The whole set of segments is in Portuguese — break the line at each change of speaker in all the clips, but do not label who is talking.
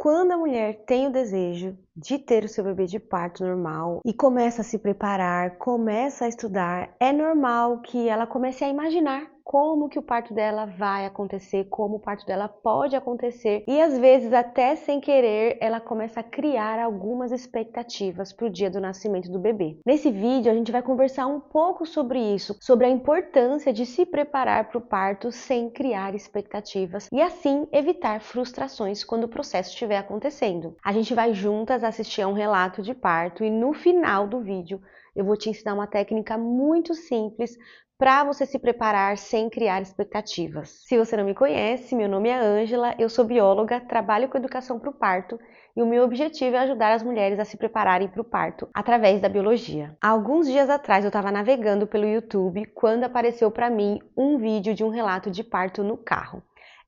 Quando a mulher tem o desejo de ter o seu bebê de parto normal e começa a se preparar, começa a estudar, é normal que ela comece a imaginar como que o parto dela vai acontecer, como o parto dela pode acontecer e às vezes até sem querer ela começa a criar algumas expectativas para o dia do nascimento do bebê. Nesse vídeo a gente vai conversar um pouco sobre isso, sobre a importância de se preparar para o parto sem criar expectativas e assim evitar frustrações quando o processo estiver acontecendo. A gente vai juntas assistir a um relato de parto e no final do vídeo eu vou te ensinar uma técnica muito simples para você se preparar sem criar expectativas. Se você não me conhece, meu nome é Ângela, eu sou bióloga, trabalho com educação para o parto e o meu objetivo é ajudar as mulheres a se prepararem para o parto através da biologia. Há alguns dias atrás eu estava navegando pelo YouTube quando apareceu para mim um vídeo de um relato de parto no carro.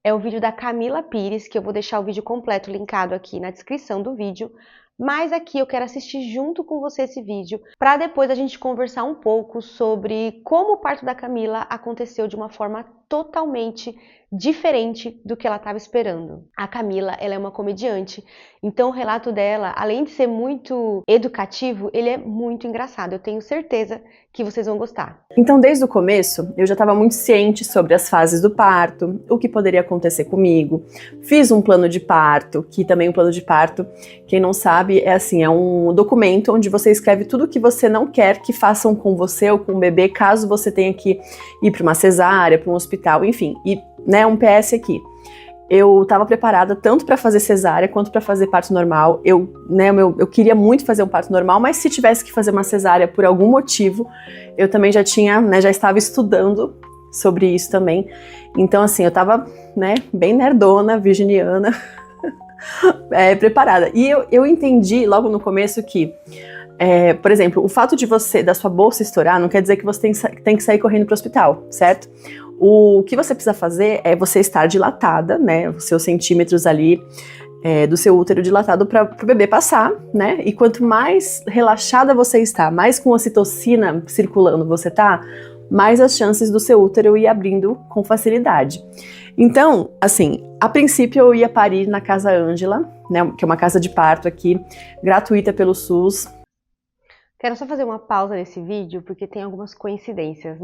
É o vídeo da Camila Pires, que eu vou deixar o vídeo completo linkado aqui na descrição do vídeo, mas aqui eu quero assistir junto com você esse vídeo para depois a gente conversar um pouco sobre como o parto da Camila aconteceu de uma forma totalmente diferente do que ela estava esperando. A Camila, ela é uma comediante, então o relato dela, além de ser muito educativo, ele é muito engraçado. Eu tenho certeza que vocês vão gostar.
Então, desde o começo, eu já estava muito ciente sobre as fases do parto, o que poderia acontecer comigo. Fiz um plano de parto, que também um plano de parto, quem não sabe, é assim, é um documento onde você escreve tudo o que você não quer que façam com você ou com o bebê, caso você tenha que ir para uma cesárea, para um hospital, enfim. E, né, um PS aqui. Eu estava preparada tanto para fazer cesárea quanto para fazer parto normal. Eu queria muito fazer um parto normal, mas se tivesse que fazer uma cesárea por algum motivo, eu também já tinha, já estava estudando sobre isso também. Então, assim, eu estava, bem nerdona, virginiana, preparada. E eu entendi logo no começo que, por exemplo, o fato da sua bolsa estourar não quer dizer que você tem que sair correndo para o hospital, certo? O que você precisa fazer é você estar dilatada, os seus centímetros ali do seu útero dilatado para o bebê passar, E quanto mais relaxada você está, mais com ocitocina circulando você tá, mais as chances do seu útero ir abrindo com facilidade. Então, assim, a princípio eu ia parir na Casa Ângela, que é uma casa de parto aqui, gratuita pelo SUS.
Quero só fazer uma pausa nesse vídeo, porque tem algumas coincidências,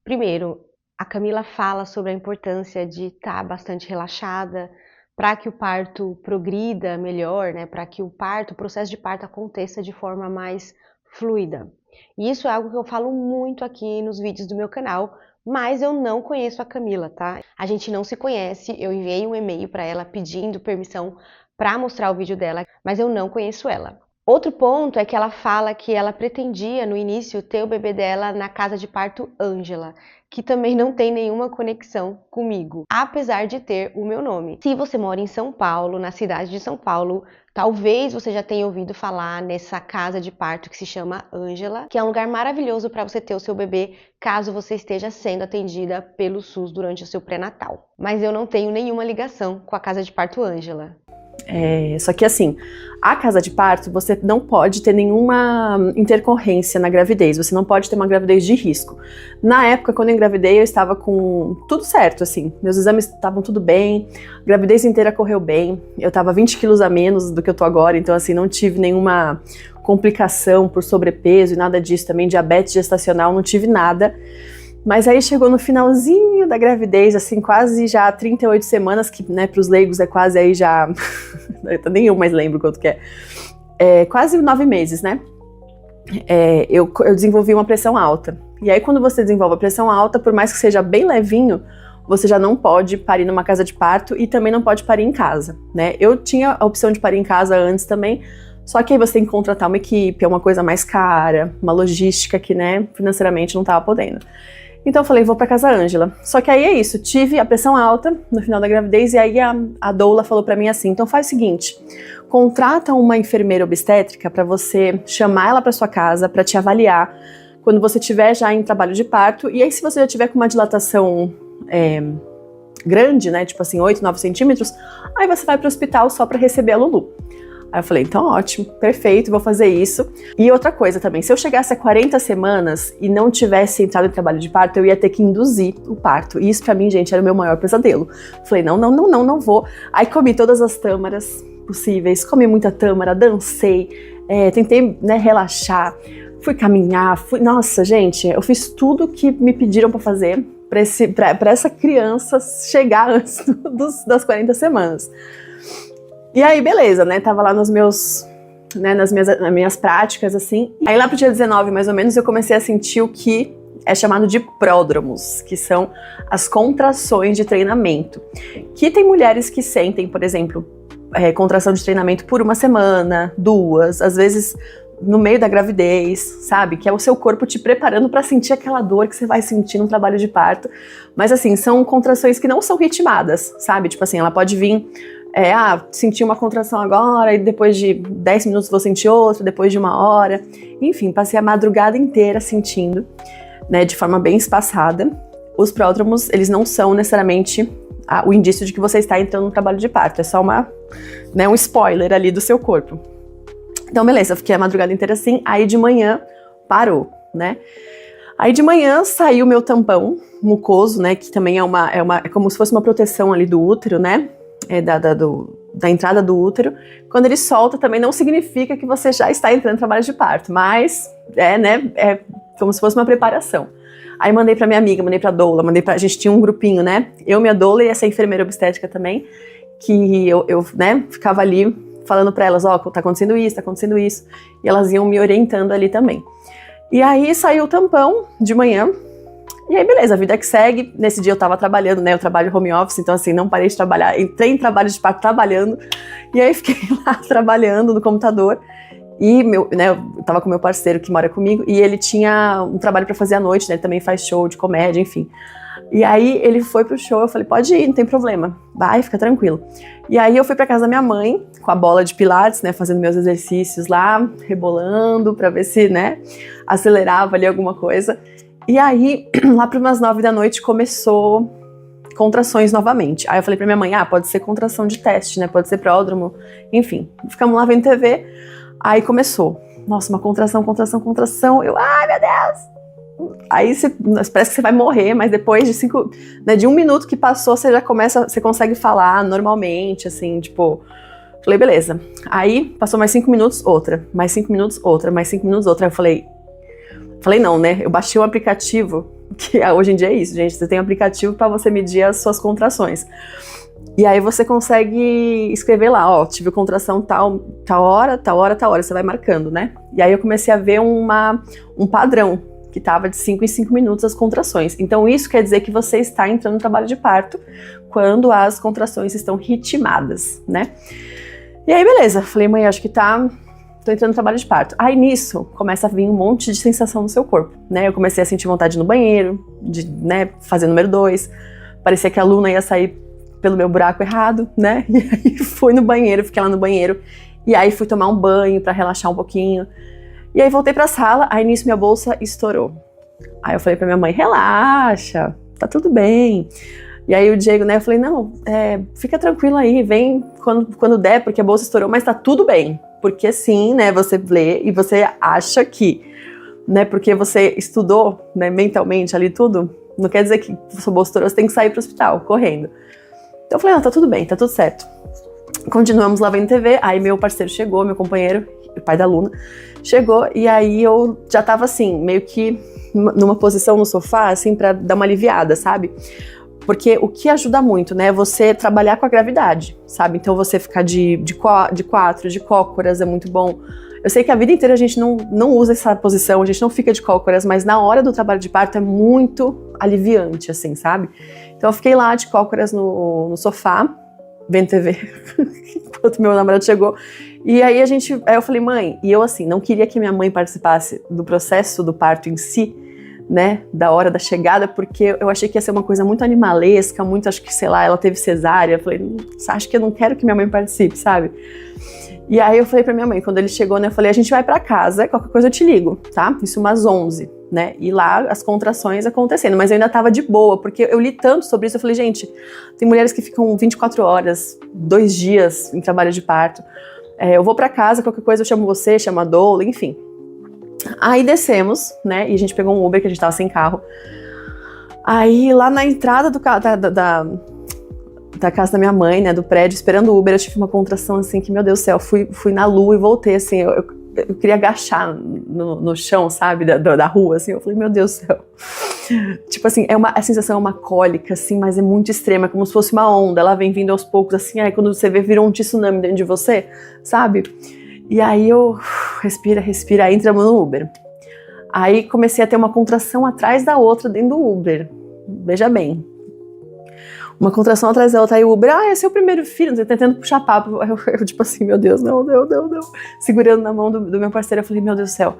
Primeiro, a Camila fala sobre a importância de estar bastante relaxada para que o parto progrida melhor, para que o processo de parto aconteça de forma mais fluida. E isso é algo que eu falo muito aqui nos vídeos do meu canal, mas eu não conheço a Camila, tá? A gente não se conhece, eu enviei um e-mail para ela pedindo permissão para mostrar o vídeo dela, mas eu não conheço ela. Outro ponto é que ela fala que ela pretendia, no início, ter o bebê dela na casa de parto Ângela, que também não tem nenhuma conexão comigo, apesar de ter o meu nome. Se você mora em São Paulo, na cidade de São Paulo, talvez você já tenha ouvido falar nessa casa de parto que se chama Ângela, que é um lugar maravilhoso para você ter o seu bebê, caso você esteja sendo atendida pelo SUS durante o seu pré-natal. Mas eu não tenho nenhuma ligação com a casa de parto Ângela.
Só que assim, a casa de parto, você não pode ter nenhuma intercorrência na gravidez, você não pode ter uma gravidez de risco. Na época, quando eu engravidei, eu estava com tudo certo, assim, meus exames estavam tudo bem, a gravidez inteira correu bem, eu estava 20 quilos a menos do que eu tô agora, então assim, não tive nenhuma complicação por sobrepeso e nada disso, também diabetes gestacional, não tive nada. Mas aí chegou no finalzinho da gravidez, assim, quase já 38 semanas, que, pros leigos é quase aí já... nem eu mais lembro quanto que é. Quase 9 meses, eu desenvolvi uma pressão alta. E aí quando você desenvolve a pressão alta, por mais que seja bem levinho, você já não pode parir numa casa de parto e também não pode parir em casa, Eu tinha a opção de parir em casa antes também, só que aí você tem que contratar uma equipe, é uma coisa mais cara, uma logística que, financeiramente não tava podendo. Então eu falei, vou pra Casa Ângela. Só que aí é isso, tive a pressão alta no final da gravidez e aí a doula falou pra mim assim, então faz o seguinte, contrata uma enfermeira obstétrica pra você chamar ela pra sua casa, pra te avaliar quando você estiver já em trabalho de parto, e aí se você já tiver com uma dilatação grande, tipo assim, 8, 9 centímetros, aí você vai pro hospital só pra receber a Lulu. Aí eu falei, então ótimo, perfeito, vou fazer isso. E outra coisa também, se eu chegasse a 40 semanas e não tivesse entrado em trabalho de parto, eu ia ter que induzir o parto. E isso pra mim, gente, era o meu maior pesadelo. Falei, não vou. Aí comi todas as tâmaras, possíveis, comi muita tâmara, dancei, tentei, né, relaxar, fui caminhar, nossa, gente, eu fiz tudo que me pediram para fazer para essa criança chegar antes das 40 semanas. E aí, beleza, né, tava lá nos meus, né, nas minhas práticas, assim. Aí lá pro dia 19, mais ou menos, eu comecei a sentir o que é chamado de pródromos, que são as contrações de treinamento. Que tem mulheres que sentem, por exemplo, contração de treinamento por 1 semana, 2, às vezes no meio da gravidez, sabe? Que é o seu corpo te preparando para sentir aquela dor que você vai sentir no trabalho de parto. Mas assim, são contrações que não são ritmadas, sabe? Tipo assim, ela pode vir, senti uma contração agora e depois de 10 minutos vou sentir outra, depois de 1 hora. Enfim, passei a madrugada inteira sentindo, né, de forma bem espaçada. Os pródromos, eles não são necessariamente o indício de que você está entrando no trabalho de parto, é só um spoiler ali do seu corpo. Então, beleza, eu fiquei a madrugada inteira assim, aí de manhã parou, né? Aí de manhã saiu o meu tampão mucoso, né, que também é como se fosse uma proteção ali do útero, né, da entrada do útero. Quando ele solta, também não significa que você já está entrando no trabalho de parto, mas é como se fosse uma preparação. Aí mandei pra minha amiga, mandei pra doula, a gente tinha um grupinho, né, eu, minha doula e essa enfermeira obstétrica também, que eu né, ficava ali falando pra elas, tá acontecendo isso, e elas iam me orientando ali também. E aí saiu o tampão de manhã, e aí beleza, a vida que segue. Nesse dia eu tava trabalhando, né, eu trabalho home office, então assim, não parei de trabalhar, entrei em trabalho de parto trabalhando, e aí fiquei lá trabalhando no computador, e eu tava com meu parceiro que mora comigo, e ele tinha um trabalho pra fazer à noite, né, ele também faz show de comédia, enfim. E aí ele foi pro show, eu falei, pode ir, não tem problema, vai, fica tranquilo. E aí eu fui pra casa da minha mãe, com a bola de pilates, né, fazendo meus exercícios lá, rebolando, pra ver se, né, acelerava ali alguma coisa. E aí, lá para umas 9 da noite, começou contrações novamente. Aí eu falei pra minha mãe, pode ser contração de teste, né, pode ser pródromo, enfim. Ficamos lá vendo TV, aí começou. Nossa, uma contração, eu, ai meu Deus! Aí parece que você vai morrer, mas depois de 1 minuto que passou, você consegue falar normalmente, assim, tipo, falei, beleza. Aí passou mais 5 minutos, outra, mais 5 minutos, outra, mais 5 minutos, outra. Aí eu falei não, né? Eu baixei um aplicativo, que hoje em dia é isso, gente, você tem um aplicativo para você medir as suas contrações. E aí você consegue escrever lá, tive contração tal hora, você vai marcando, né? E aí eu comecei a ver um padrão, que estava de 5 em 5 minutos as contrações. Então isso quer dizer que você está entrando no trabalho de parto quando as contrações estão ritmadas, né? E aí beleza, falei, mãe, acho que tô entrando no trabalho de parto. Aí nisso começa a vir um monte de sensação no seu corpo, né? Eu comecei a sentir vontade no banheiro, de, né, fazer número 2, parecia que a Luna ia sair pelo meu buraco errado, né? E aí fui no banheiro, fiquei lá no banheiro, e aí fui tomar um banho pra relaxar um pouquinho. E aí voltei pra sala, aí nisso minha bolsa estourou. Aí eu falei pra minha mãe, relaxa, tá tudo bem. E aí o Diego, né, eu falei, não, fica tranquilo aí, vem quando der, porque a bolsa estourou, mas tá tudo bem. Porque sim, né, você lê e você acha que, né, porque você estudou, né, mentalmente ali tudo, não quer dizer que sua bolsa estourou, você tem que sair pro hospital, correndo. Então eu falei, não, tá tudo bem, tá tudo certo. Continuamos lá vendo TV, aí meu parceiro chegou, meu companheiro, o pai da Luna, chegou, e aí eu já tava assim, meio que numa posição no sofá, assim, pra dar uma aliviada, sabe? Porque o que ajuda muito, né, é você trabalhar com a gravidade, sabe? Então você ficar de 4, de cócoras é muito bom. Eu sei que a vida inteira a gente não usa essa posição, a gente não fica de cócoras, mas na hora do trabalho de parto é muito aliviante, assim, sabe? Então eu fiquei lá de cócoras no sofá, vendo TV, enquanto meu namorado chegou. E aí eu falei, mãe, e eu assim, não queria que minha mãe participasse do processo do parto em si, né, da hora da chegada, porque eu achei que ia ser uma coisa muito animalesca, muito, acho que, sei lá, ela teve cesárea, eu falei, acho que eu não quero que minha mãe participe, sabe? E aí eu falei pra minha mãe, quando ele chegou, né, eu falei, a gente vai pra casa, qualquer coisa eu te ligo, tá? Isso umas 11, né, e lá as contrações acontecendo, mas eu ainda tava de boa, porque eu li tanto sobre isso, eu falei, gente, tem mulheres que ficam 24 horas, 2 dias em trabalho de parto, eu vou pra casa, qualquer coisa eu chamo você, chamo a doula, enfim. Aí descemos, né, e a gente pegou um Uber, que a gente tava sem carro. Aí lá na entrada do carro, da casa da minha mãe, né, do prédio, esperando o Uber, eu tive uma contração, assim, que, meu Deus do céu, fui na lua e voltei, assim, eu queria agachar no chão, sabe, da rua, assim, eu falei, meu Deus do céu. Tipo assim, a sensação é uma cólica, assim, mas é muito extrema, como se fosse uma onda, ela vem vindo aos poucos, assim, aí quando você vê, virou um tsunami dentro de você, sabe? E aí eu, respira, aí entramos no Uber. Aí comecei a ter uma contração atrás da outra dentro do Uber, veja bem. Uma contração atrás da outra, aí o Uber, esse é o primeiro filho, tentando puxar papo, eu tipo assim, meu Deus, não, segurando na mão do meu parceiro, eu falei, meu Deus do céu.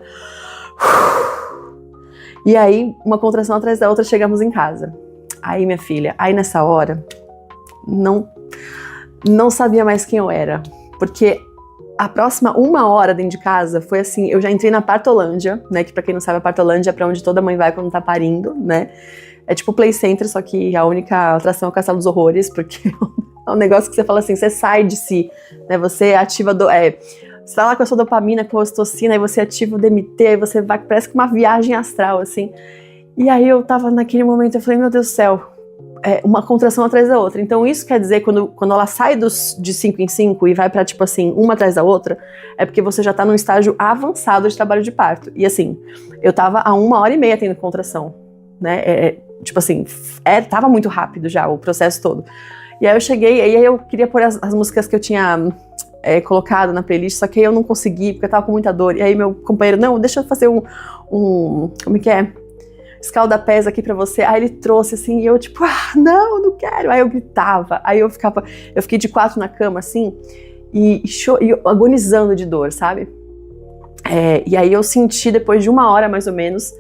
E aí, uma contração atrás da outra, chegamos em casa. Aí, minha filha, aí nessa hora, não sabia mais quem eu era, porque a próxima 1 hora dentro de casa foi assim, eu já entrei na Partolândia, né, que pra quem não sabe, a Partolândia é pra onde toda mãe vai quando tá parindo, né, é tipo o Play Center, só que a única atração é o Castelo dos Horrores, porque é um negócio que você fala assim, você sai de si, né, você ativa, você tá lá com a sua dopamina, com a ocitocina, aí você ativa o DMT, aí você vai, parece que uma viagem astral, assim, e aí eu tava naquele momento, eu falei, meu Deus do céu, uma contração atrás da outra. Então isso quer dizer, quando ela sai de 5 em 5 e vai pra, tipo assim, uma atrás da outra, é porque você já tá num estágio avançado de trabalho de parto. E assim, eu tava há 1h30 tendo contração, né? Tipo assim, tava muito rápido já o processo todo. E aí eu cheguei, e aí eu queria pôr as músicas que eu tinha colocado na playlist, só que aí eu não consegui, porque eu tava com muita dor. E aí meu companheiro, não, deixa eu fazer como é que é? Escalda-pés aqui pra você. Aí ele trouxe assim, e eu tipo, não quero. Aí eu gritava, aí eu fiquei de 4 na cama assim, e agonizando de dor, sabe? E aí eu senti, depois de 1 hora mais ou menos,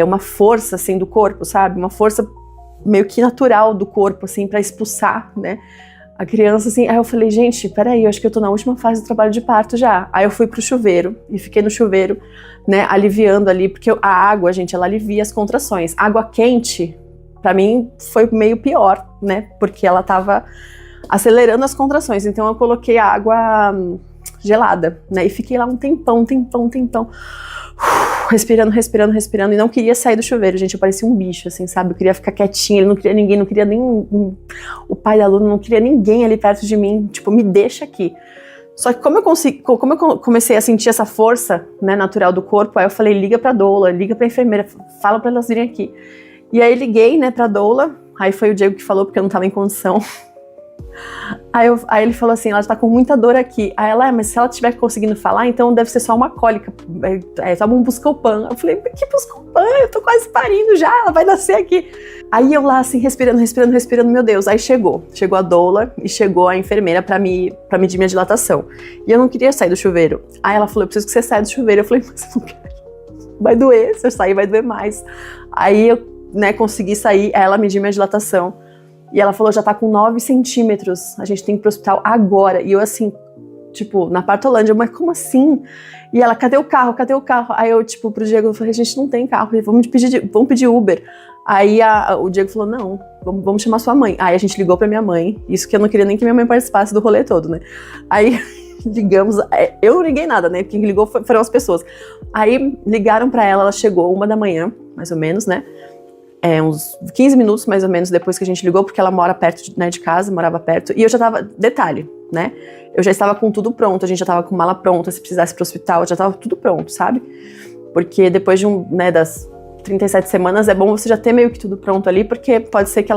uma força assim do corpo, sabe? Uma força meio que natural do corpo, assim, pra expulsar, né? A criança, assim, aí eu falei, gente, peraí, eu acho que eu tô na última fase do trabalho de parto já. Aí eu fui pro chuveiro, e fiquei no chuveiro, né, aliviando ali, porque a água, gente, ela alivia as contrações. Água quente, pra mim, foi meio pior, né, porque ela tava acelerando as contrações. Então eu coloquei a água gelada, né, e fiquei lá um tempão. Respirando, e não queria sair do chuveiro, gente, eu parecia um bicho, assim, sabe, eu queria ficar quietinha, ele não queria ninguém, não queria nem o pai da Luna, não queria ninguém ali perto de mim, tipo, me deixa aqui. Só que como eu comecei a sentir essa força, né, natural do corpo, aí eu falei, liga pra doula, liga pra enfermeira, fala pra elas virem aqui. E aí liguei, né, pra doula, aí foi o Diego que falou, porque eu não tava em condição. Aí ele falou assim, ela tá com muita dor aqui. Aí ela, mas se ela estiver conseguindo falar, então deve ser só uma cólica. Toma um Buscopan. Eu falei, que Buscopan? Eu tô quase parindo já, ela vai nascer aqui. Aí eu lá assim, respirando, meu Deus. Aí chegou a doula e chegou a enfermeira pra medir minha dilatação. E eu não queria sair do chuveiro. Aí ela falou, eu preciso que você saia do chuveiro. Eu falei, mas eu não quero. Vai doer, se eu sair vai doer mais. Aí eu, né, consegui sair, aí ela mediu minha dilatação. E ela falou, já tá com 9 centímetros, a gente tem que ir pro hospital agora. E eu assim, tipo, na Partolândia, mas como assim? E ela, cadê o carro? Aí eu, tipo, pro Diego, eu falei, a gente não tem carro, vamos pedir Uber. Aí o Diego falou, não, vamos chamar sua mãe. Aí a gente ligou pra minha mãe, isso que eu não queria nem que minha mãe participasse do rolê todo, né? Aí ligamos, eu não liguei nada, né? Quem ligou foram as pessoas. Aí ligaram pra ela chegou 1h, mais ou menos, né? Uns 15 minutos mais ou menos depois que a gente ligou, porque ela mora perto, né, de casa, morava perto, e eu já tava, detalhe, né, eu já estava com tudo pronto, a gente já tava com mala pronta, se precisasse ir pro hospital, já tava tudo pronto, sabe, porque depois de das 37 semanas é bom você já ter meio que tudo pronto ali, porque pode ser que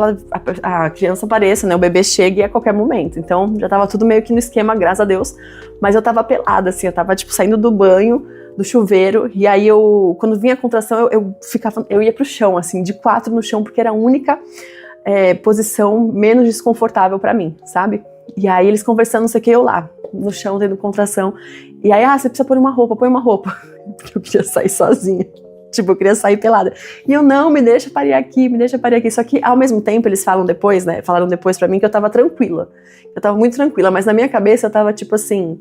a criança apareça, né, o bebê chegue a qualquer momento, então já tava tudo meio que no esquema, graças a Deus, mas eu tava pelada, assim, eu tava, tipo, saindo do banho, do chuveiro, e aí quando vinha a contração, eu ia pro chão, assim, de 4 no chão, porque era a única posição menos desconfortável pra mim, sabe? E aí eles conversando, não sei o que, eu lá, no chão, tendo contração, e aí, você precisa pôr uma roupa, porque eu queria sair sozinha, tipo, eu queria sair pelada, e eu, não, me deixa parir aqui, só que ao mesmo tempo eles falaram depois pra mim que eu tava tranquila, eu tava muito tranquila, mas na minha cabeça eu tava tipo assim,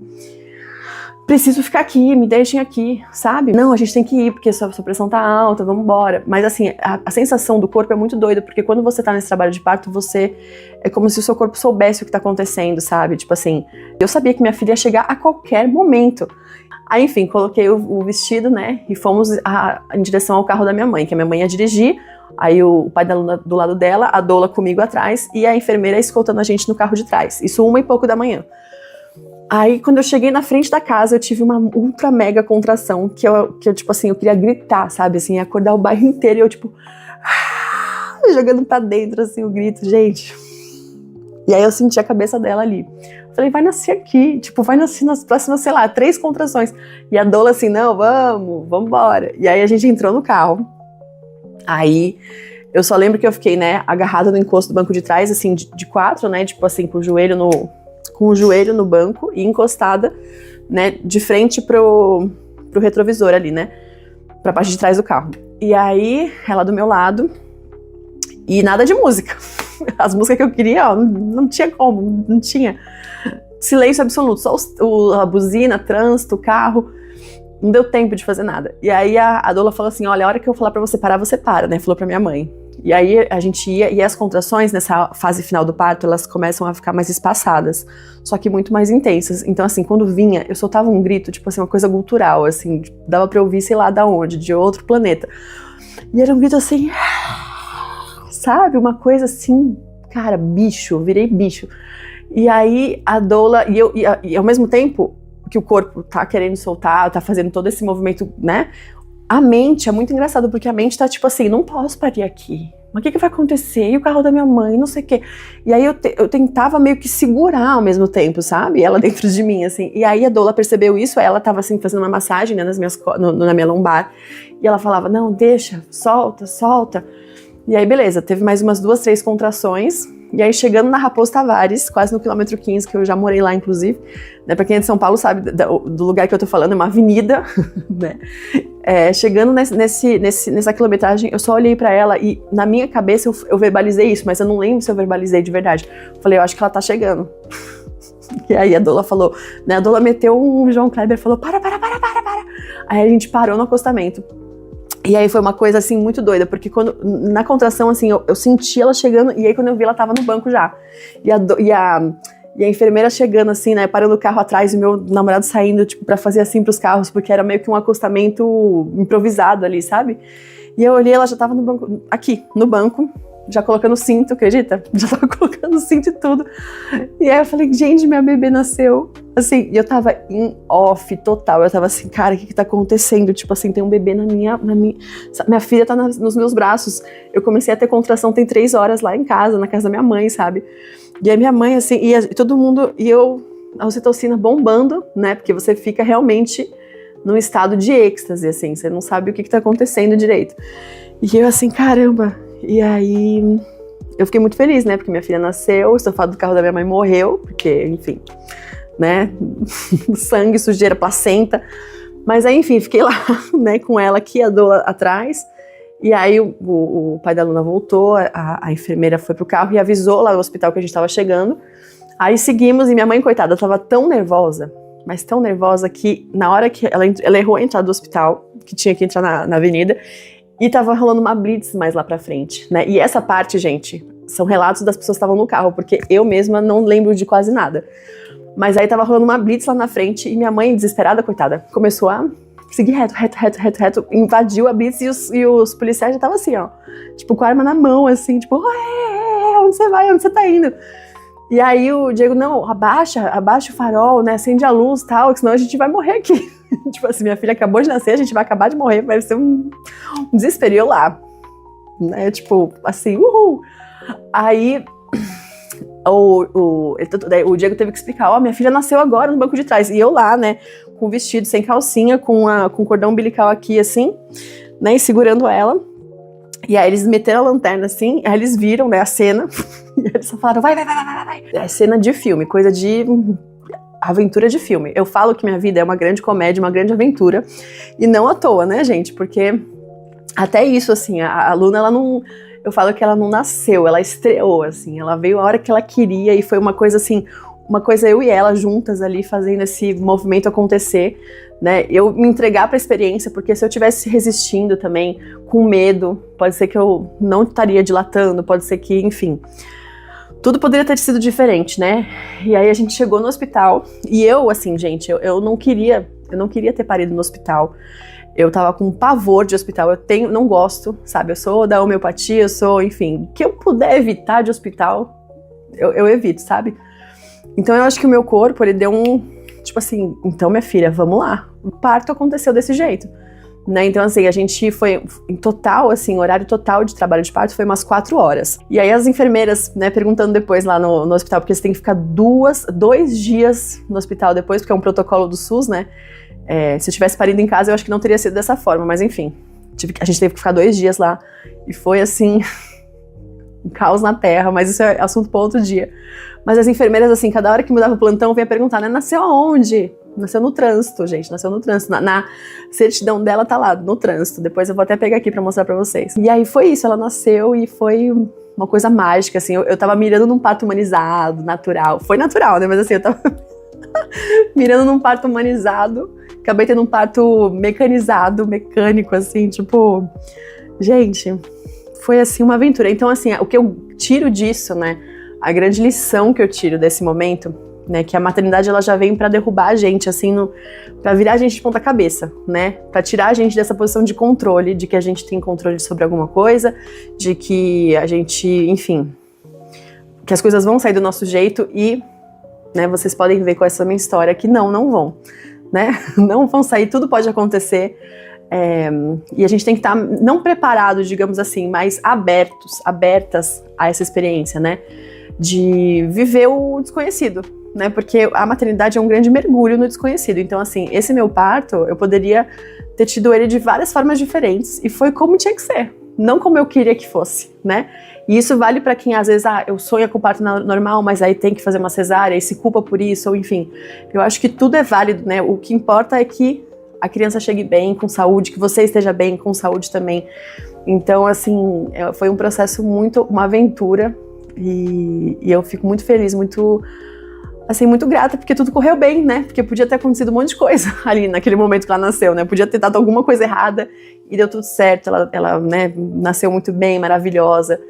preciso ficar aqui, me deixem aqui, sabe? Não, a gente tem que ir, porque sua pressão tá alta, vamos embora. Mas assim, a sensação do corpo é muito doida, porque quando você tá nesse trabalho de parto, é como se o seu corpo soubesse o que tá acontecendo, sabe? Tipo assim, eu sabia que minha filha ia chegar a qualquer momento. Aí, enfim, coloquei o vestido, né, e fomos em direção ao carro da minha mãe, que a minha mãe ia dirigir, aí o pai da Luna do lado dela, a doula comigo atrás, e a enfermeira escoltando a gente no carro de trás. Isso 1h pouco da manhã. Aí, quando eu cheguei na frente da casa, eu tive uma ultra mega contração, que eu tipo assim, eu queria gritar, sabe, assim, acordar o bairro inteiro, e eu, tipo, jogando pra dentro, assim, o grito, gente. E aí eu senti a cabeça dela ali. Falei, vai nascer aqui, tipo, vai nascer nas próximas, sei lá, 3 contrações. E a doula assim, não, vamos embora. E aí a gente entrou no carro. Aí eu só lembro que eu fiquei, né, agarrada no encosto do banco de trás, assim, de 4, né, tipo assim, com o joelho no banco e encostada, né, de frente pro retrovisor ali, né, pra parte de trás do carro. E aí, ela do meu lado, e nada de música. As músicas que eu queria, ó, não tinha como, não tinha. Silêncio absoluto, só a buzina, trânsito, o carro, não deu tempo de fazer nada. E aí a doula falou assim, olha, a hora que eu falar pra você parar, você para, né, falou pra minha mãe. E aí a gente ia, e as contrações nessa fase final do parto, elas começam a ficar mais espaçadas, só que muito mais intensas. Então assim, quando vinha, eu soltava um grito, tipo assim, uma coisa gutural, assim, dava pra eu ouvir, sei lá, da onde, de outro planeta. E era um grito assim, sabe, uma coisa assim, cara, bicho, eu virei bicho. E aí a doula, e ao mesmo tempo que o corpo tá querendo soltar, tá fazendo todo esse movimento, né? A mente é muito engraçado, porque a mente tá tipo assim, não posso parir aqui. Mas o que vai acontecer? E o carro da minha mãe, não sei o quê. E aí eu tentava meio que segurar ao mesmo tempo, sabe? Ela dentro de mim, assim. E aí a doula percebeu isso, aí ela tava assim, fazendo uma massagem, né, na minha lombar. E ela falava, não, deixa, solta, solta. E aí, beleza, teve mais umas 2, 3 contrações. E aí, chegando na Raposo Tavares, quase no quilômetro 15, que eu já morei lá, inclusive, né, pra quem é de São Paulo sabe do lugar que eu tô falando, é uma avenida, né? Chegando nessa quilometragem, eu só olhei pra ela e, na minha cabeça, eu verbalizei isso, mas eu não lembro se eu verbalizei de verdade. Falei, eu acho que ela tá chegando. E aí a doula falou, né, a doula meteu um João Kleber e falou, para. Aí a gente parou no acostamento. E aí foi uma coisa, assim, muito doida, porque na contração, assim, eu senti ela chegando, e aí quando eu vi, ela tava no banco já. E a enfermeira chegando, assim, né, parando o carro atrás, e meu namorado saindo, tipo, pra fazer assim pros carros, porque era meio que um acostamento improvisado ali, sabe? E eu olhei, ela já tava no banco, aqui, no banco, já colocando cinto, acredita? Já tava colocando cinto e tudo. E aí eu falei, gente, minha bebê nasceu. Assim, e eu tava em off total. Eu tava assim, cara, o que tá acontecendo? Tipo assim, tem um bebê na minha filha tá nos meus braços. Eu comecei a ter contração tem 3 horas lá em casa, na casa da minha mãe, sabe? E aí minha mãe, assim, e todo mundo, e eu, a ocitocina bombando, né? Porque você fica realmente num estado de êxtase, assim, você não sabe o que tá acontecendo direito. E eu assim, caramba. E aí, eu fiquei muito feliz, né, porque minha filha nasceu, o estofado do carro da minha mãe morreu, porque, enfim, né, sangue, sujeira, placenta, mas aí, enfim, fiquei lá, né, com ela aqui, a doula atrás, e aí o pai da Luna voltou, a enfermeira foi pro carro e avisou lá no hospital que a gente tava chegando, aí seguimos, e minha mãe, coitada, tava tão nervosa, mas tão nervosa que na hora que ela errou a entrada do hospital, que tinha que entrar na avenida, e tava rolando uma blitz mais lá pra frente, né? E essa parte, gente, são relatos das pessoas que estavam no carro, porque eu mesma não lembro de quase nada. Mas aí tava rolando uma blitz lá na frente e minha mãe, desesperada, coitada, começou a seguir reto, invadiu a blitz e os policiais já estavam assim, ó, tipo, com a arma na mão, assim, tipo, onde você vai, onde você tá indo? E aí o Diego, não, abaixa o farol, né, acende a luz e tal, senão a gente vai morrer aqui. Tipo assim, minha filha acabou de nascer, a gente vai acabar de morrer, vai ser um desespero. E eu lá, né, tipo, assim, uhul. Aí o Diego teve que explicar, ó, minha filha nasceu agora no banco de trás. E eu lá, né, com vestido, sem calcinha, com cordão umbilical aqui, assim, né, e segurando ela. E aí eles meteram a lanterna assim, aí eles viram, né, a cena, e eles só falaram, vai. É cena de filme, coisa de aventura de filme. Eu falo que minha vida é uma grande comédia, uma grande aventura, e não à toa, né, gente, porque até isso, assim, a Luna, ela não, eu falo que ela não nasceu, ela estreou, assim, ela veio a hora que ela queria, e foi uma coisa assim, eu e ela juntas ali, fazendo esse movimento acontecer, né, eu me entregar para a experiência, porque se eu tivesse resistindo também, com medo, pode ser que eu não estaria dilatando, pode ser que, enfim, tudo poderia ter sido diferente, né, e aí a gente chegou no hospital, e eu, assim, gente, eu não queria, Eu não queria ter parido no hospital. Eu tava com pavor de hospital. Não gosto, sabe? Eu sou da homeopatia, enfim, o que eu puder evitar de hospital, eu evito, sabe? Então eu acho que o meu corpo, ele deu tipo assim, então minha filha, vamos lá. O parto aconteceu desse jeito, né? Então assim, a gente foi, em total, assim, horário total de trabalho de parto foi umas 4 horas. E aí as enfermeiras, né, perguntando depois lá no hospital, porque você tem que ficar 2 dias no hospital depois, porque é um protocolo do SUS, né? Se eu tivesse parido em casa, eu acho que não teria sido dessa forma, mas enfim, a gente teve que ficar 2 dias lá, e foi assim, um caos na terra, mas isso é assunto para outro dia. Mas as enfermeiras, assim, cada hora que mudava o plantão, vinha perguntar, né, nasceu aonde? Nasceu no trânsito, gente, nasceu no trânsito. Na certidão dela tá lá, no trânsito. Depois eu vou até pegar aqui pra mostrar pra vocês. E aí foi isso, ela nasceu e foi uma coisa mágica, assim. Eu tava mirando num parto humanizado, natural. Foi natural, né, mas assim, eu tava mirando num parto humanizado. Acabei tendo um parto mecanizado, mecânico, assim, tipo... Gente, foi, assim, uma aventura. Então, assim, o que eu tiro disso, né, a grande lição que eu tiro desse momento, né, que a maternidade ela já vem pra derrubar a gente, assim, pra virar a gente de ponta cabeça, né, pra tirar a gente dessa posição de controle, de que a gente tem controle sobre alguma coisa, de que a gente, enfim, que as coisas vão sair do nosso jeito e, né, vocês podem ver com essa minha história que não vão, né, não vão sair, tudo pode acontecer. E a gente tem que estar não preparados, digamos assim, mas abertas a essa experiência, né, de viver o desconhecido, né, porque a maternidade é um grande mergulho no desconhecido. Então, assim, esse meu parto, eu poderia ter tido ele de várias formas diferentes e foi como tinha que ser, não como eu queria que fosse, né. E isso vale para quem às vezes, eu sonho com parto normal, mas aí tem que fazer uma cesárea e se culpa por isso, ou enfim. Eu acho que tudo é válido, né, o que importa é que a criança chegue bem, com saúde, que você esteja bem, com saúde também. Então, assim, foi um processo uma aventura, e eu fico muito feliz, muito grata, porque tudo correu bem, né? Porque podia ter acontecido um monte de coisa ali naquele momento que ela nasceu, né? Podia ter dado alguma coisa errada e deu tudo certo. Ela né, nasceu muito bem, maravilhosa.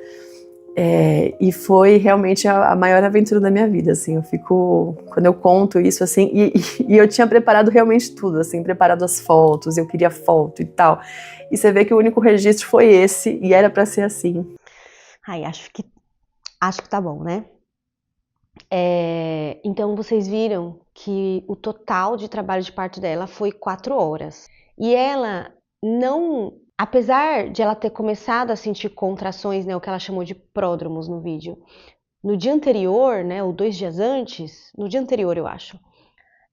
E foi realmente a maior aventura da minha vida, assim. Eu fico, quando eu conto isso, assim, e eu tinha preparado realmente tudo, assim, preparado as fotos, eu queria foto e tal. E você vê que o único registro foi esse, e era pra ser assim.
Ai, acho que tá bom, né? Então vocês viram que o total de trabalho de parto dela foi 4 horas. E ela não, apesar de ela ter começado a sentir contrações, né, o que ela chamou de pródromos no vídeo, no dia anterior, né, ou 2 dias antes, no dia anterior eu acho,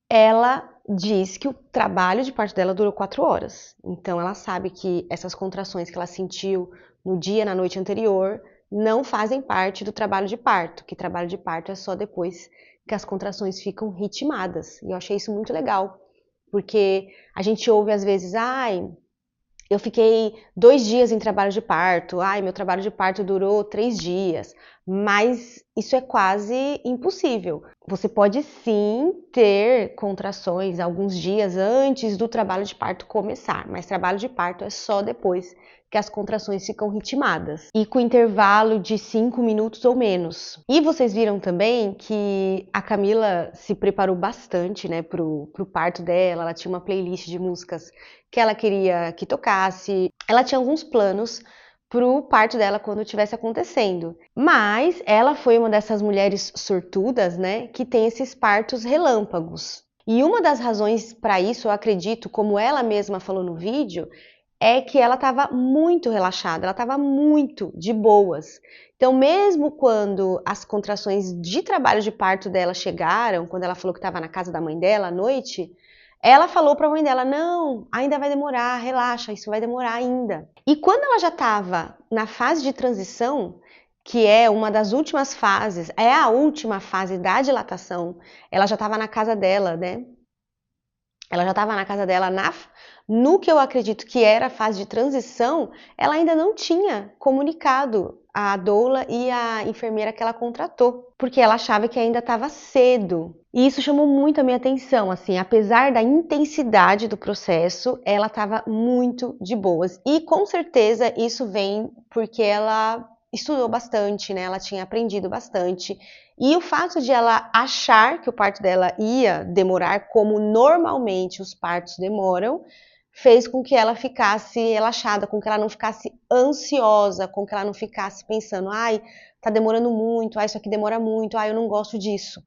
ela diz que o trabalho de parto dela durou 4 horas. Então ela sabe que essas contrações que ela sentiu no dia, na noite anterior, não fazem parte do trabalho de parto, que trabalho de parto é só depois que as contrações ficam ritmadas. E eu achei isso muito legal, porque a gente ouve às vezes, eu fiquei 2 dias em trabalho de parto, meu trabalho de parto durou 3 dias, mas isso é quase impossível. Você pode sim ter contrações alguns dias antes do trabalho de parto começar, mas trabalho de parto é só depois que as contrações ficam ritmadas e com intervalo de 5 minutos ou menos. E vocês viram também que a Camila se preparou bastante, né, pro parto dela. Ela tinha uma playlist de músicas que ela queria que tocasse. Ela tinha alguns planos pro parto dela quando estivesse acontecendo. Mas ela foi uma dessas mulheres sortudas, né, que tem esses partos relâmpagos. E uma das razões para isso, eu acredito, como ela mesma falou no vídeo, é que ela estava muito relaxada, ela estava muito de boas. Então, mesmo quando as contrações de trabalho de parto dela chegaram, quando ela falou que estava na casa da mãe dela à noite, ela falou para a mãe dela, não, ainda vai demorar, relaxa, isso vai demorar ainda. E quando ela já estava na fase de transição, que é uma das últimas fases, é a última fase da dilatação, ela já estava na casa dela, né? Ela já estava na casa dela no que eu acredito que era a fase de transição, ela ainda não tinha comunicado a doula e a enfermeira que ela contratou, porque ela achava que ainda estava cedo. E isso chamou muito a minha atenção, assim, apesar da intensidade do processo, ela estava muito de boas. E com certeza isso vem porque ela estudou bastante, né? Ela tinha aprendido bastante. E o fato de ela achar que o parto dela ia demorar, como normalmente os partos demoram, fez com que ela ficasse relaxada, com que ela não ficasse ansiosa, com que ela não ficasse pensando, ai, tá demorando muito, ai, isso aqui demora muito, ai, eu não gosto disso.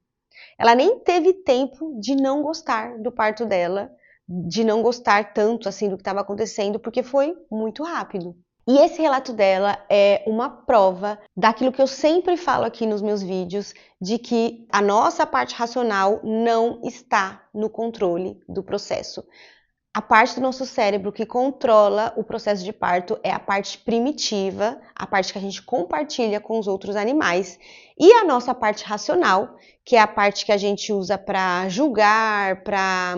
Ela nem teve tempo de não gostar do parto dela, de não gostar tanto assim do que estava acontecendo, porque foi muito rápido. E esse relato dela é uma prova daquilo que eu sempre falo aqui nos meus vídeos, de que a nossa parte racional não está no controle do processo. A parte do nosso cérebro que controla o processo de parto é a parte primitiva, a parte que a gente compartilha com os outros animais, e a nossa parte racional, que é a parte que a gente usa para julgar, para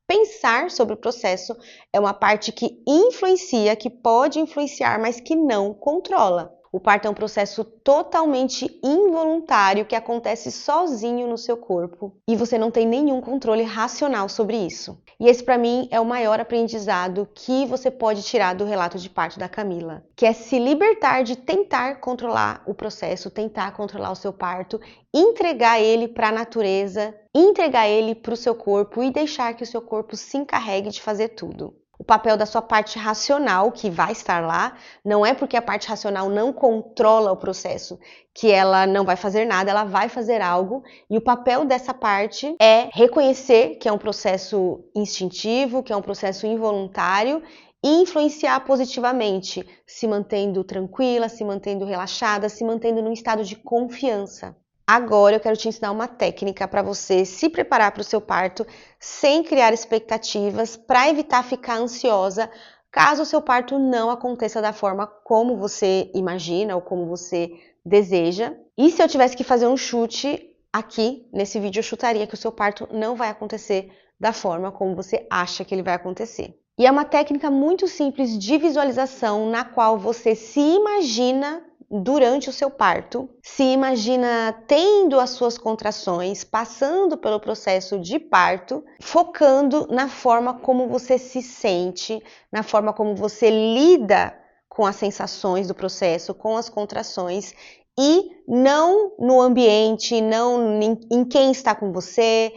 pensar sobre o processo, é uma parte que influencia, que pode influenciar, mas que não controla. O parto é um processo totalmente involuntário que acontece sozinho no seu corpo e você não tem nenhum controle racional sobre isso. E esse, para mim, é o maior aprendizado que você pode tirar do relato de parto da Camila, que é se libertar de tentar controlar o processo, tentar controlar o seu parto, entregar ele para a natureza, entregar ele para o seu corpo e deixar que o seu corpo se encarregue de fazer tudo. O papel da sua parte racional, que vai estar lá, não é porque a parte racional não controla o processo que ela não vai fazer nada, ela vai fazer algo. E o papel dessa parte é reconhecer que é um processo instintivo, que é um processo involuntário e influenciar positivamente, se mantendo tranquila, se mantendo relaxada, se mantendo num estado de confiança. Agora eu quero te ensinar uma técnica para você se preparar para o seu parto sem criar expectativas, para evitar ficar ansiosa caso o seu parto não aconteça da forma como você imagina ou como você deseja. E se eu tivesse que fazer um chute aqui nesse vídeo, eu chutaria que o seu parto não vai acontecer da forma como você acha que ele vai acontecer. E é uma técnica muito simples de visualização na qual você se imagina durante o seu parto, se imagina tendo as suas contrações, passando pelo processo de parto, focando na forma como você se sente, na forma como você lida com as sensações do processo, com as contrações, e não no ambiente, não em quem está com você,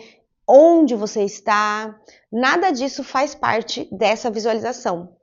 onde você está. Nada disso faz parte dessa visualização.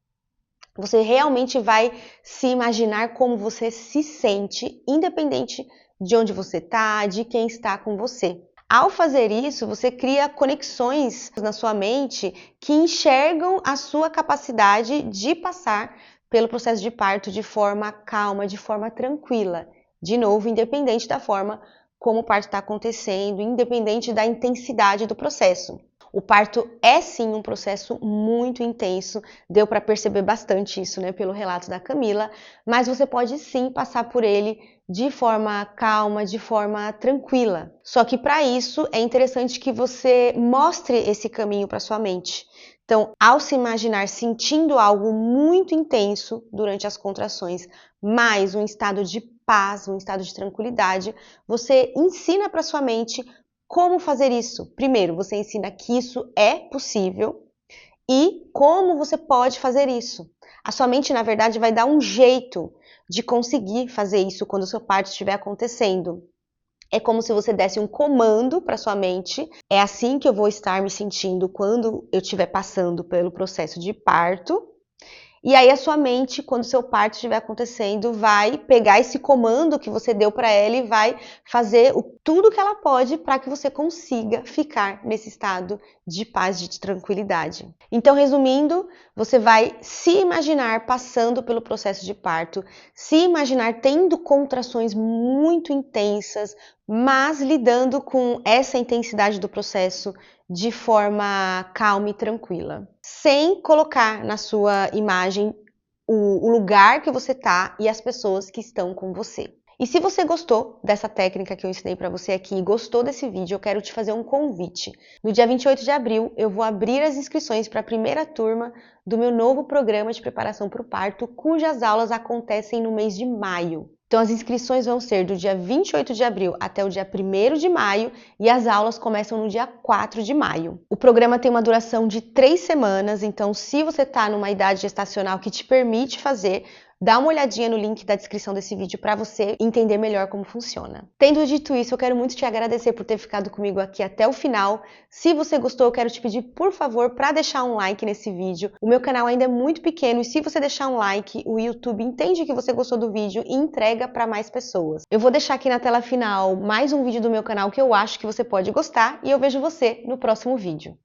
Você realmente vai se imaginar como você se sente, independente de onde você está, de quem está com você. Ao fazer isso, você cria conexões na sua mente que enxergam a sua capacidade de passar pelo processo de parto de forma calma, de forma tranquila. De novo, independente da forma como o parto está acontecendo, independente da intensidade do processo. O parto é sim um processo muito intenso, deu para perceber bastante isso, né, pelo relato da Camila, mas você pode sim passar por ele de forma calma, de forma tranquila. Só que para isso é interessante que você mostre esse caminho para sua mente. Então, ao se imaginar sentindo algo muito intenso durante as contrações, mais um estado de paz, um estado de tranquilidade, você ensina para sua mente como fazer isso. Primeiro, você ensina que isso é possível e como você pode fazer isso. A sua mente, na verdade, vai dar um jeito de conseguir fazer isso quando o seu parto estiver acontecendo. É como se você desse um comando para sua mente. É assim que eu vou estar me sentindo quando eu estiver passando pelo processo de parto. E aí a sua mente, quando o seu parto estiver acontecendo, vai pegar esse comando que você deu para ela e vai fazer tudo que ela pode para que você consiga ficar nesse estado de paz, de tranquilidade. Então, resumindo, você vai se imaginar passando pelo processo de parto, se imaginar tendo contrações muito intensas, mas lidando com essa intensidade do processo de forma calma e tranquila, sem colocar na sua imagem o lugar que você está e as pessoas que estão com você. E se você gostou dessa técnica que eu ensinei para você aqui e gostou desse vídeo, eu quero te fazer um convite. No dia 28 de abril, eu vou abrir as inscrições para a primeira turma do meu novo programa de preparação para o parto, cujas aulas acontecem no mês de maio. Então, as inscrições vão ser do dia 28 de abril até o dia 1º de maio e as aulas começam no dia 4 de maio. O programa tem uma duração de 3 semanas, então se você está numa idade gestacional que te permite fazer dá uma olhadinha no link da descrição desse vídeo para você entender melhor como funciona. Tendo dito isso, eu quero muito te agradecer por ter ficado comigo aqui até o final. Se você gostou, eu quero te pedir, por favor, para deixar um like nesse vídeo. O meu canal ainda é muito pequeno e se você deixar um like, o YouTube entende que você gostou do vídeo e entrega para mais pessoas. Eu vou deixar aqui na tela final mais um vídeo do meu canal que eu acho que você pode gostar e eu vejo você no próximo vídeo.